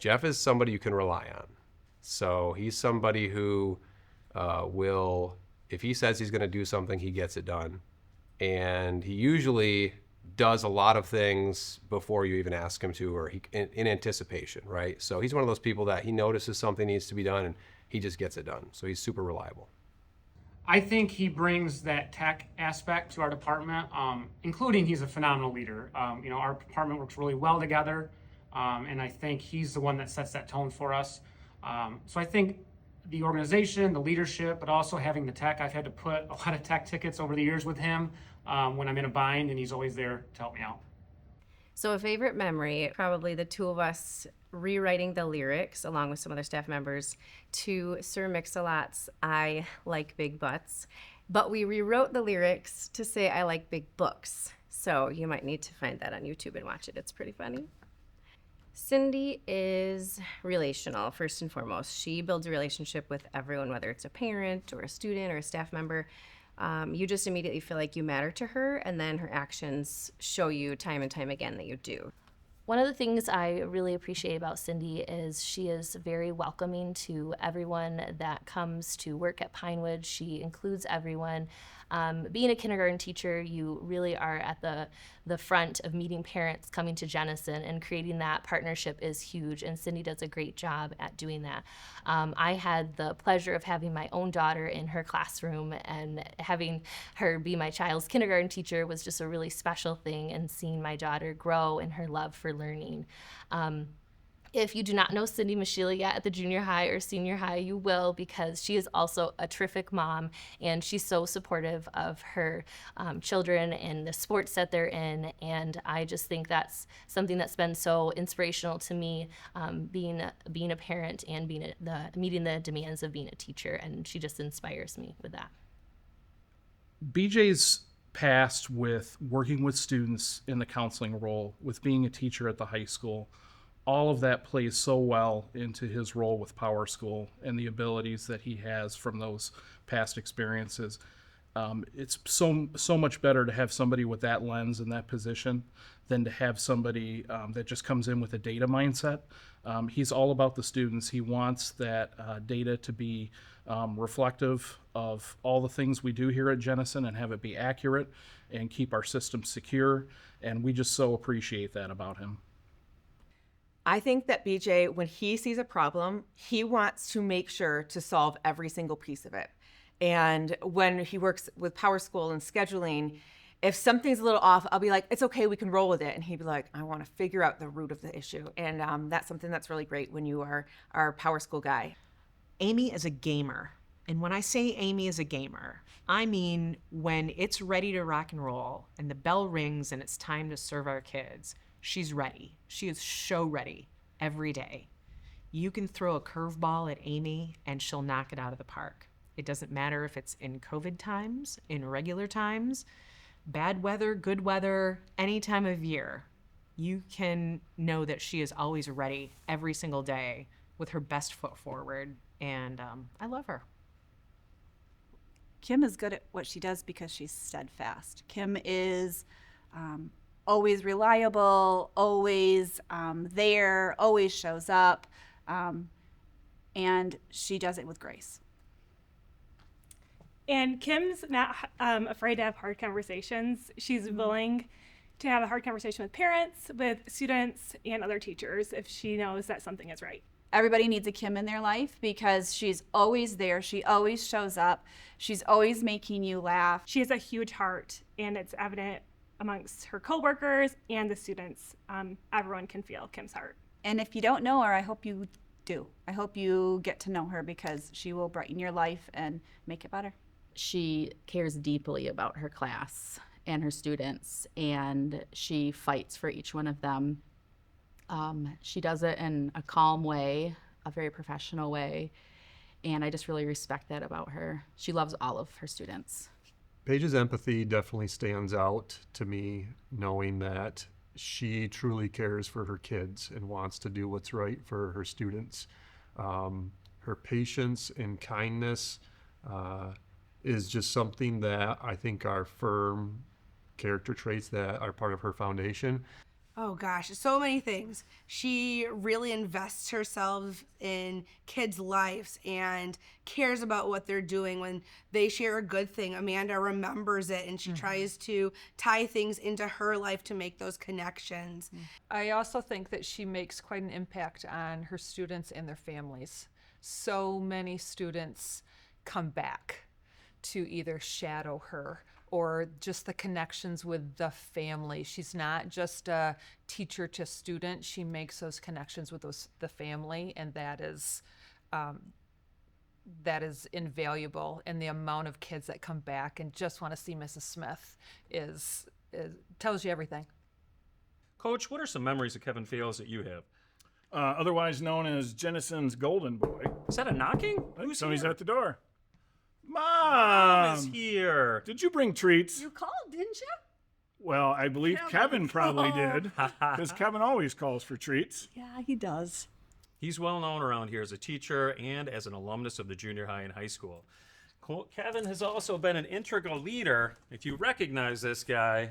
Jeff is somebody you can rely on. So he's somebody who will, if he says he's going to do something, he gets it done. And he usually does a lot of things before you even ask him to, or in anticipation, right? So he's one of those people that he notices something needs to be done and he just gets it done. So he's super reliable. I think he brings that tech aspect to our department, including he's a phenomenal leader. Our department works really well together, and I think he's the one that sets that tone for us. So I think the organization, the leadership, but also having the tech, I've had to put a lot of tech tickets over the years with him when I'm in a bind, and he's always there to help me out. So a favorite memory, probably the two of us rewriting the lyrics along with some other staff members to Sir Mix-a-Lot's I Like Big Butts. But we rewrote the lyrics to say I like big books. So you might need to find that on YouTube and watch it. It's pretty funny. Cindy is relational, first and foremost. She builds a relationship with everyone, whether it's a parent or a student or a staff member. You just immediately feel like you matter to her, and then her actions show you time and time again that you do. One of the things I really appreciate about Cindy is she is very welcoming to everyone that comes to work at Pinewood. She includes everyone. Being a kindergarten teacher, you really are at the front of meeting parents coming to Jenison, and creating that partnership is huge, and Cindy does a great job at doing that. I had the pleasure of having my own daughter in her classroom, and having her be my child's kindergarten teacher was just a really special thing, and seeing my daughter grow in her love for learning. If you do not know Cindy Mashila yet at the junior high or senior high, you will, because she is also a terrific mom, and she's so supportive of her children and the sports that they're in. And I just think that's something that's been so inspirational to me, being a parent and meeting the demands of being a teacher. And she just inspires me with that. BJ's past with working with students in the counseling role, with being a teacher at the high school, all of that plays so well into his role with Power School and the abilities that he has from those past experiences. It's so much better to have somebody with that lens and that position than to have somebody that just comes in with a data mindset. He's all about the students. He wants that data to be reflective of all the things we do here at Jenison and have it be accurate and keep our system secure. And we just so appreciate that about him. I think that BJ, when he sees a problem, he wants to make sure to solve every single piece of it. And when he works with Power School and scheduling, if something's a little off, I'll be like, it's okay, we can roll with it. And he'd be like, I want to figure out the root of the issue. And that's something that's really great when you are our Power School guy. Amy is a gamer. And when I say Amy is a gamer, I mean when it's ready to rock and roll and the bell rings and it's time to serve our kids, she's ready. She is show ready every day. You can throw a curveball at Amy and she'll knock it out of the park. It doesn't matter if it's in COVID times, in regular times, bad weather, good weather, any time of year. You can know that she is always ready every single day with her best foot forward. And I love her. Kim is good at what she does because she's steadfast. Kim is always reliable, always there, always shows up, and she does it with grace. And Kim's not afraid to have hard conversations. She's willing to have a hard conversation with parents, with students, and other teachers if she knows that something is right. Everybody needs a Kim in their life because she's always there. She always shows up. She's always making you laugh. She has a huge heart, and it's evident amongst her coworkers and the students. Everyone can feel Kim's heart. And if you don't know her, I hope you do. I hope you get to know her because she will brighten your life and make it better. She cares deeply about her class and her students, and she fights for each one of them. She does it in a calm way, a very professional way, and I just really respect that about her. She loves all of her students. Paige's empathy definitely stands out to me, knowing that she truly cares for her kids and wants to do what's right for her students. Her patience and kindness is just something that I think are firm character traits that are part of her foundation. Oh gosh, so many things. She really invests herself in kids' lives and cares about what they're doing. When they share a good thing, Amanda remembers it and she tries to tie things into her life to make those connections. I also think that she makes quite an impact on her students and their families. So many students come back to either shadow her or just the connections with the family. She's not just a teacher to student. She makes those connections with the family, and that is invaluable. And the amount of kids that come back and just want to see Mrs. Smith is tells you everything. Coach, what are some memories of Kevin Fales that you have? Otherwise known as Jennison's golden boy. Is that a knocking? Who's Somebody's here? at the door. Mom is Mom! here. Did you bring treats? You called, didn't you? Well, I believe Kevin probably did, because Kevin always calls for treats. Yeah, he does. He's well known around here as a teacher and as an alumnus of the junior high and high school. Kevin has also been an integral leader, if you recognize this guy,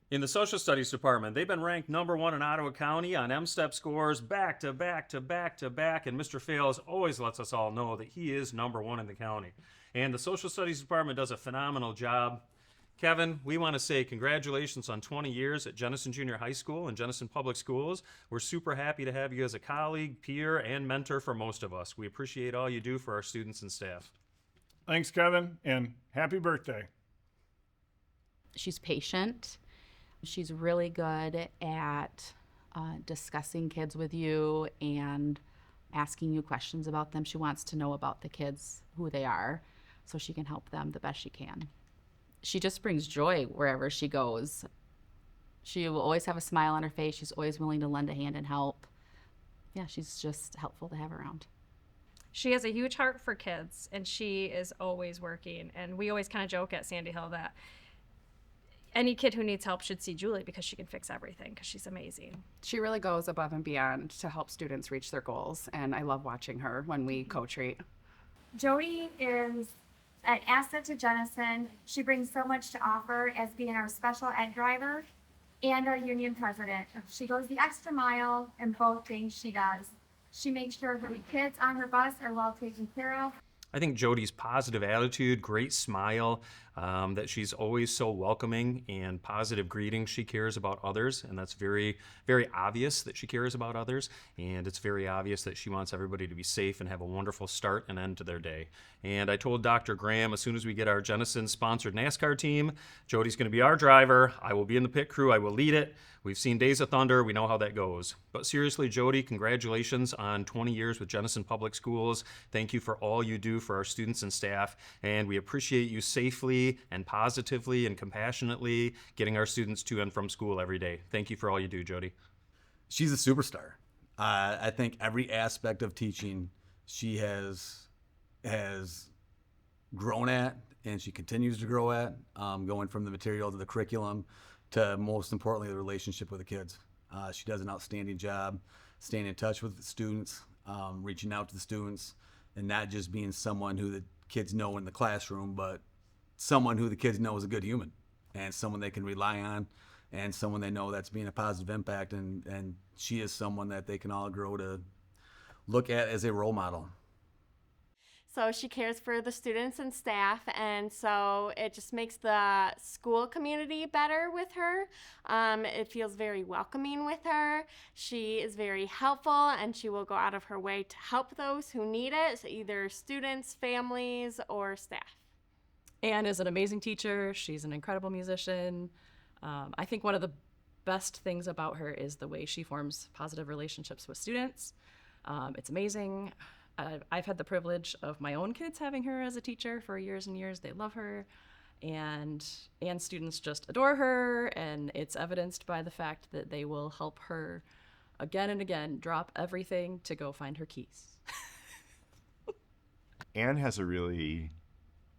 in the social studies department. They've been ranked #1 in Ottawa County on M-STEP scores back to back to back to back, and Mr. Fales always lets us all know that he is #1 in the county. And the social studies department does a phenomenal job. Kevin, we want to say congratulations on 20 years at Jenison Junior High School and Jenison Public Schools. We're super happy to have you as a colleague, peer, and mentor for most of us. We appreciate all you do for our students and staff. Thanks, Kevin, and happy birthday. She's patient. She's really good at discussing kids with you and asking you questions about them. She wants to know about the kids, who they are, so she can help them the best she can. She just brings joy wherever she goes. She will always have a smile on her face. She's always willing to lend a hand and help. Yeah, she's just helpful to have around. She has a huge heart for kids, and she is always working. And we always kind of joke at Sandy Hill that any kid who needs help should see Julie because she can fix everything because she's amazing. She really goes above and beyond to help students reach their goals, and I love watching her when we co-treat. Jody is an asset to Jenison. She brings so much to offer as being our special ed driver and our union president. She goes the extra mile in both things she does. She makes sure her kids on her bus are well taken care of. I think Jody's positive attitude, great smile, that she's always so welcoming and positive greetings. She cares about others, and that's very, very obvious that she cares about others. And it's very obvious that she wants everybody to be safe and have a wonderful start and end to their day. And I told Dr. Graham, as soon as we get our Jenison-sponsored NASCAR team, Jody's going to be our driver. I will be in the pit crew. I will lead it. We've seen Days of Thunder. We know how that goes. But seriously, Jody, congratulations on 20 years with Jenison Public Schools. Thank you for all you do for our students and staff. And we appreciate you safely and positively and compassionately getting our students to and from school every day. Thank you for all you do, Jody. She's a superstar. I think every aspect of teaching she has grown at, and she continues to grow at, going from the material to the curriculum to, most importantly, the relationship with the kids. She does an outstanding job staying in touch with the students, reaching out to the students, and not just being someone who the kids know in the classroom, but someone who the kids know is a good human and someone they can rely on and someone they know that's being a positive impact. And she is someone that they can all grow to look at as a role model. So she cares for the students and staff, and so it just makes the school community better with her. It feels very welcoming with her. She is very helpful, and she will go out of her way to help those who need it, so either students, families, or staff. Anne is an amazing teacher. She's an incredible musician. I think one of the best things about her is the way she forms positive relationships with students. It's amazing. I've had the privilege of my own kids having her as a teacher for years and years. They love her, and students just adore her, and it's evidenced by the fact that they will help her again and again drop everything to go find her keys. Anne has a really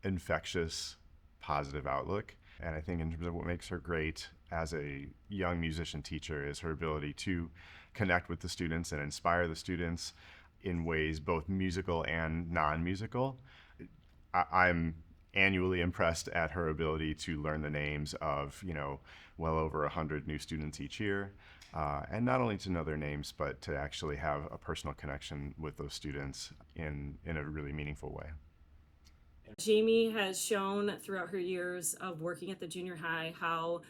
infectious, positive outlook, and I think in terms of what makes her great as a young musician teacher is her ability to connect with the students and inspire the students in ways both musical and non-musical. I'm annually impressed at her ability to learn the names of, well over 100 new students each year. and not only to know their names, but to actually have a personal connection with those students in a really meaningful way. Jamie has shown throughout her years of working at the junior high how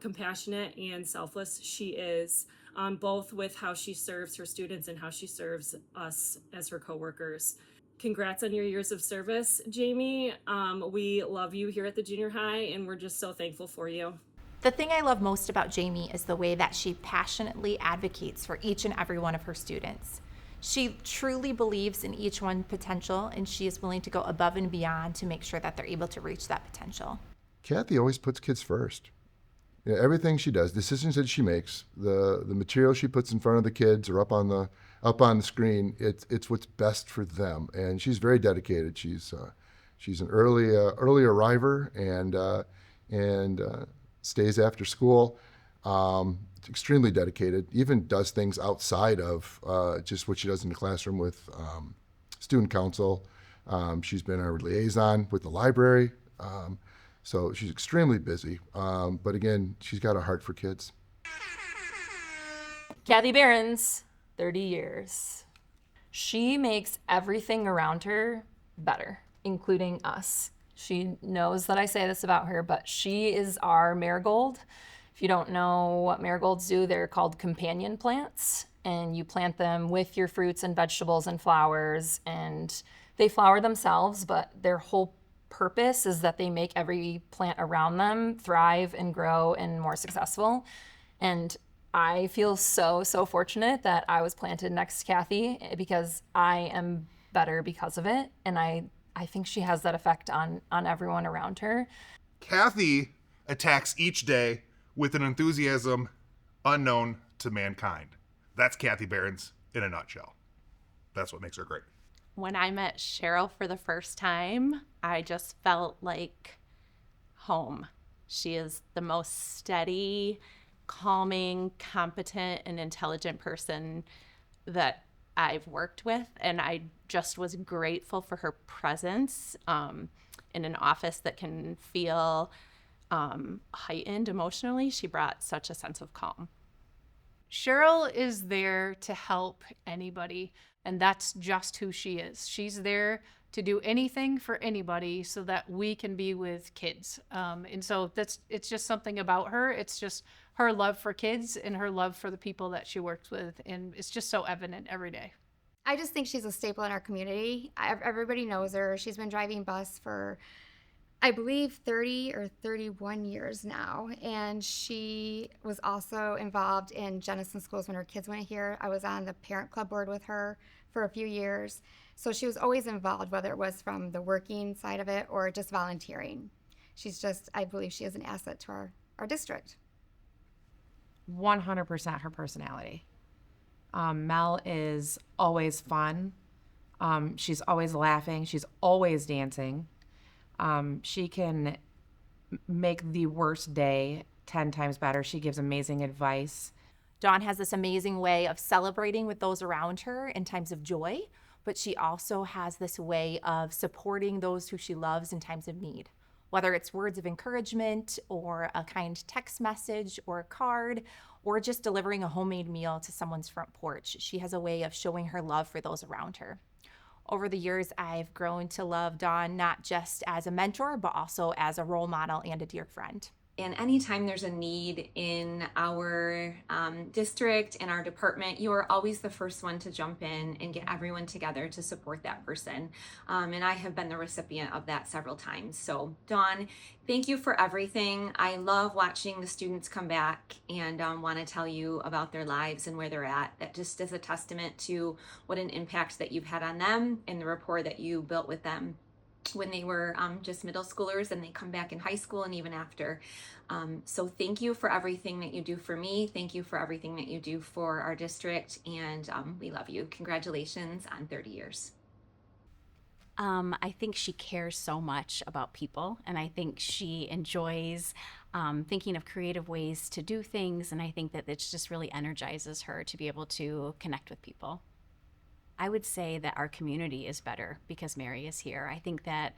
compassionate and selfless she is, both with how she serves her students and how she serves us as her coworkers. Congrats on your years of service, Jamie. We love you here at the junior high, and we're just so thankful for you. The thing I love most about Jamie is the way that she passionately advocates for each and every one of her students. She truly believes in each one's potential, and she is willing to go above and beyond to make sure that they're able to reach that potential. Kathy always puts kids first. You know, everything she does, decisions that she makes, the material she puts in front of the kids or up on the screen, it's what's best for them. And she's very dedicated. She's an early arriver and stays after school. Extremely dedicated. Even does things outside of just what she does in the classroom with student council. She's been our liaison with the library. So she's extremely busy, but again, she's got a heart for kids. Kathy Behrens, 30 years. She makes everything around her better, including us. She knows that I say this about her, but she is our marigold. If you don't know what marigolds do, they're called companion plants, and you plant them with your fruits and vegetables and flowers, and they flower themselves, but their whole purpose is that they make every plant around them thrive and grow and more successful. And I feel so fortunate that I was planted next to Kathy because I am better because of it. And I think she has that effect on everyone around her. Kathy attacks each day with an enthusiasm unknown to mankind. That's Kathy Behrens in a nutshell. That's what makes her great. When I met Cheryl for the first time, I just felt like home. She is the most steady, calming, competent, and intelligent person that I've worked with. And I just was grateful for her presence in an office that can feel heightened emotionally. She brought such a sense of calm. Cheryl is there to help anybody, and that's just who she is. She's there to do anything for anybody so that we can be with kids. And so it's just something about her. It's just her love for kids and her love for the people that she works with, and it's just so evident every day. I just think she's a staple in our community. Everybody knows her. She's been driving bus for, I believe, 30 or 31 years now. And she was also involved in Jenison schools when her kids went here. I was on the parent club board with her for a few years. So she was always involved, whether it was from the working side of it or just volunteering. She's just, I believe she is an asset to our district. 100% her personality. Mel is always fun. She's always laughing. She's always dancing. She can make the worst day 10 times better. She gives amazing advice. Dawn has this amazing way of celebrating with those around her in times of joy, but she also has this way of supporting those who she loves in times of need. Whether it's words of encouragement or a kind text message or a card or just delivering a homemade meal to someone's front porch, she has a way of showing her love for those around her. Over the years, I've grown to love Dawn not just as a mentor, but also as a role model and a dear friend. And anytime there's a need in our district, in our department, you are always the first one to jump in and get everyone together to support that person. And I have been the recipient of that several times. So Dawn, thank you for everything. I love watching the students come back and want to tell you about their lives and where they're at. That just is a testament to what an impact that you've had on them and the rapport that you built with them when they were just middle schoolers, and they come back in high school and even after. So thank you for everything that you do for me. Thank you for everything that you do for our district, and we love you. Congratulations on 30 years. I think she cares so much about people, and I think she enjoys thinking of creative ways to do things, and I think that it just really energizes her to be able to connect with people. I would say that our community is better because Mary is here. I think that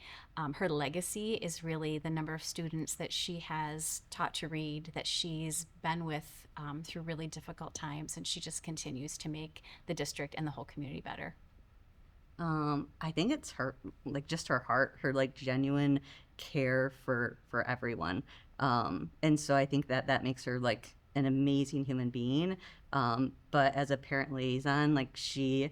her legacy is really the number of students that she has taught to read, that she's been with through really difficult times, and she just continues to make the district and the whole community better. I think it's her, like just her heart, her like genuine care for everyone. And so I think that that makes her like an amazing human being. But as a parent liaison, like she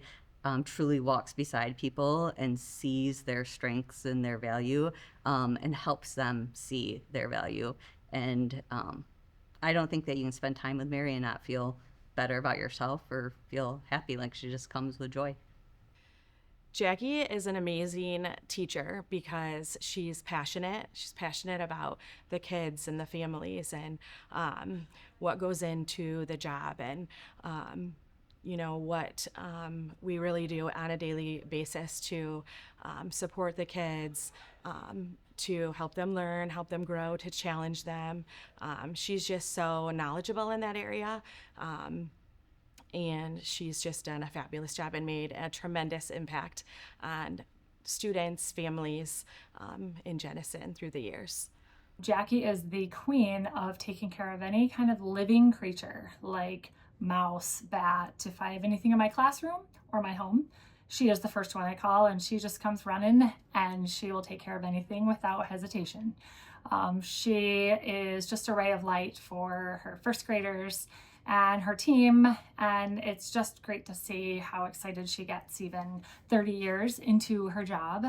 truly walks beside people and sees their strengths and their value, and helps them see their value. And I don't think that you can spend time with Mary and not feel better about yourself or feel happy. Like she just comes with joy. Jackie is an amazing teacher because she's passionate. She's passionate about the kids and the families and what goes into the job and, what we really do on a daily basis to support the kids, to help them learn, help them grow, to challenge them. She's just so knowledgeable in that area. And she's just done a fabulous job and made a tremendous impact on students, families in Jenison through the years. Jackie is the queen of taking care of any kind of living creature, like mouse, bat. If I have anything in my classroom or my home, she is the first one I call, and she just comes running and she will take care of anything without hesitation. She is just a ray of light for her first graders and her team, and it's just great to see how excited she gets even 30 years into her job.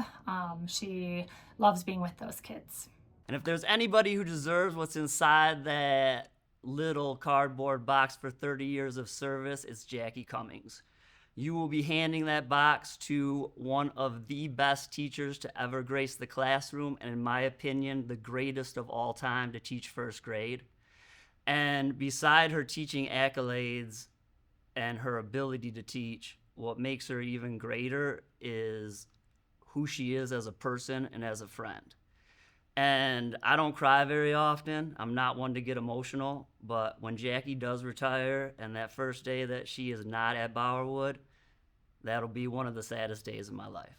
She loves being with those kids. And if there's anybody who deserves what's inside that little cardboard box for 30 years of service, it's Jackie Cummings. You will be handing that box to one of the best teachers to ever grace the classroom, and in my opinion, the greatest of all time to teach first grade. And beside her teaching accolades and her ability to teach, what makes her even greater is who she is as a person and as a friend. And I don't cry very often. I'm not one to get emotional, but when Jackie does retire and that first day that she is not at Bowerwood, that'll be one of the saddest days of my life.